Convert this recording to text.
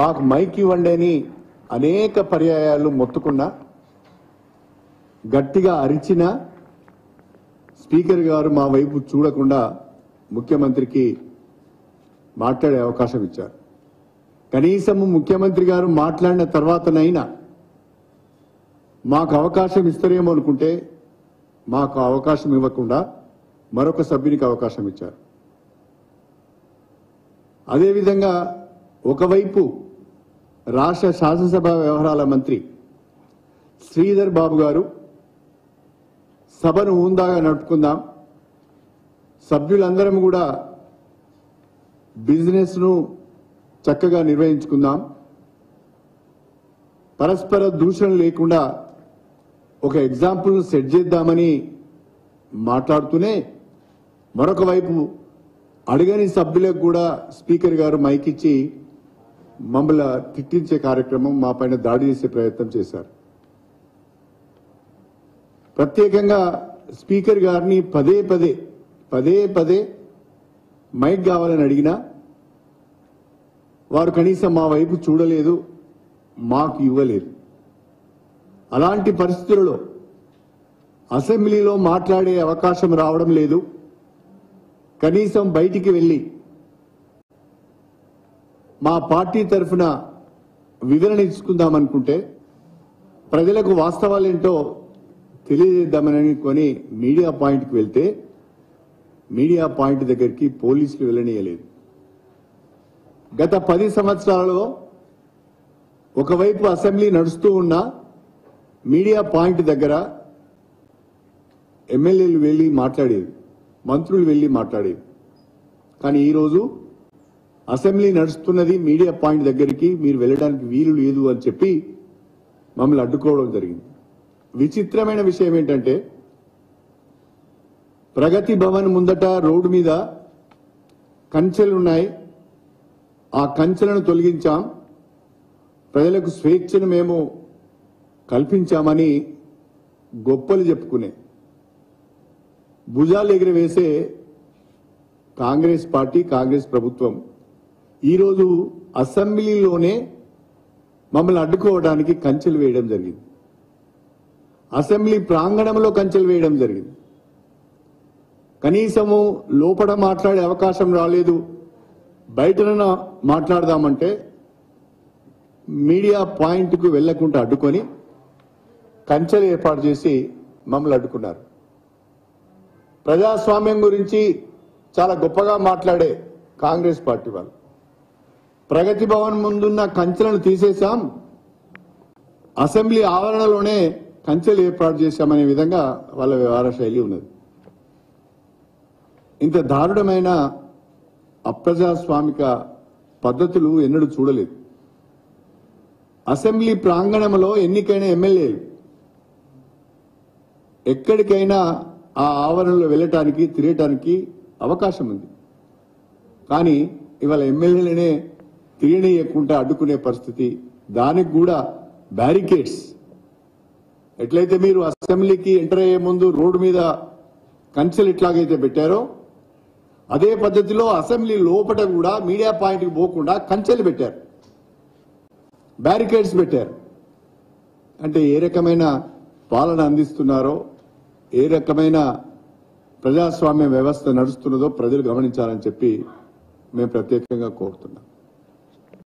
మాకు మైక్ ఇవ్వండి అని అనేక పర్యాయాలు మొత్తుకున్నా, గట్టిగా అరిచినా స్పీకర్ గారు మా వైపు చూడకుండా ముఖ్యమంత్రికి మాట్లాడే అవకాశం ఇచ్చారు. కనీసం ముఖ్యమంత్రి గారు మాట్లాడిన తర్వాతనైనా మాకు అవకాశం ఇస్తారేమో అనుకుంటే మాకు అవకాశం ఇవ్వకుండా మరొక సభ్యునికి అవకాశం ఇచ్చారు. అదేవిధంగా ఒకవైపు రాష్ట్ర శాసనసభ వ్యవహారాల మంత్రి శ్రీధర్ బాబు గారు సభను హుందాగా నడుపుకుందాం, సభ్యులందరం కూడా బిజినెస్ ను చక్కగా నిర్వహించుకుందాం, పరస్పర దూషణ లేకుండా ఒక ఎగ్జాంపుల్ సెట్ చేద్దామని మాట్లాడుతూనే మరొక వైపు అడగని సభ్యులకు కూడా స్పీకర్ గారు మైక్ ఇచ్చి మమ్మల్ని తిట్టించే కార్యక్రమం, మా పైన దాడి చేసే ప్రయత్నం చేశారు. ప్రత్యేకంగా స్పీకర్ గారిని పదే పదే మైక్ కావాలని అడిగినా వారు కనీసం మా వైపు చూడలేదు, మాకు ఇవ్వలేదు. అలాంటి పరిస్థితులలో అసెంబ్లీలో మాట్లాడే అవకాశం రావడం లేదు. కనీసం బయటికి వెళ్లి మా పార్టీ తరఫున వివరణ ఇచ్చుకుందామనుకుంటే, ప్రజలకు వాస్తవాలేంటో తెలియజేద్దామని కొని మీడియా పాయింట్కి వెళ్తే మీడియా పాయింట్ దగ్గరికి పోలీసులు వెళ్ళనీయలేదు. గత 10 సంవత్సరాలలో ఒకవైపు అసెంబ్లీ నడుస్తూ ఉన్న మీడియా పాయింట్ దగ్గర ఎమ్మెల్యేలు వెళ్లి మాట్లాడేది, మంత్రులు వెళ్లి మాట్లాడేది. కానీ ఈరోజు అసెంబ్లీ నడుస్తున్నది మీడియా పాయింట్ దగ్గరికి మీరు వెళ్ళడానికి వీలు లేదు అని చెప్పి మమ్మల్ని అడ్డుకోవడం జరిగింది. విచిత్రమైన విషయం ఏంటంటే, ప్రగతి భవన్ ముందట రోడ్డు మీద కంచెలున్నాయి, ఆ కంచెలను తొలగించాం, ప్రజలకు స్వేచ్ఛను మేము కల్పించామని గొప్పలు చెప్పుకునే, భుజాలు ఎగిరివేసే కాంగ్రెస్ పార్టీ, కాంగ్రెస్ ప్రభుత్వం ఈరోజు అసెంబ్లీలోనే మమ్మల్ని అడ్డుకోవడానికి కంచెలు వేయడం జరిగింది. అసెంబ్లీ ప్రాంగణంలో కంచెలు వేయడం జరిగింది. కనీసము లోపల మాట్లాడే అవకాశం రాలేదు, బయటన మాట్లాడదామంటే మీడియా పాయింట్కు వెళ్లకుండా అడ్డుకొని కంచెలు ఏర్పాటు చేసి మమ్మల్ని అడ్డుకున్నారు. ప్రజాస్వామ్యం గురించి చాలా గొప్పగా మాట్లాడే కాంగ్రెస్ పార్టీ వాళ్ళు ప్రగతి భవన్ ముందున్న కంచెలను తీసేశాం, అసెంబ్లీ ఆవరణలోనే కంచెలు ఏర్పాటు చేశామనే విధంగా వాళ్ళ వ్యవహార శైలి ఉన్నది. ఇంత దారుణమైన అప్రజాస్వామిక పద్ధతులు ఎన్నడూ చూడలేదు. అసెంబ్లీ ప్రాంగణంలో ఎన్నికైన ఎమ్మెల్యేలు ఎక్కడికైనా ఆ ఆవరణలో వెళ్ళటానికి, తిరగటానికి అవకాశం ఉంది. కానీ ఇవాళ ఎమ్మెల్యేలనే తిరగనీయకుండా అడ్డుకునే పరిస్థితి, దానికి కూడా బ్యారికేడ్స్. ఎట్లయితే మీరు అసెంబ్లీకి ఎంటర్ అయ్యే ముందు రోడ్డు మీద కంచెలు ఎట్లాగైతే పెట్టారో అదే పద్ధతిలో అసెంబ్లీ లోపల కూడా మీడియా పాయింట్కి పోకుండా కంచెలు పెట్టారు, బ్యారికేడ్స్ పెట్టారు. అంటే ఏ రకమైన పాలన అందిస్తున్నారో, ఏ రకమైన ప్రజాస్వామ్య వ్యవస్థ నడుస్తున్నదో ప్రజలు గమనించాలని చెప్పి మేము ప్రత్యేకంగా కోరుతున్నాం.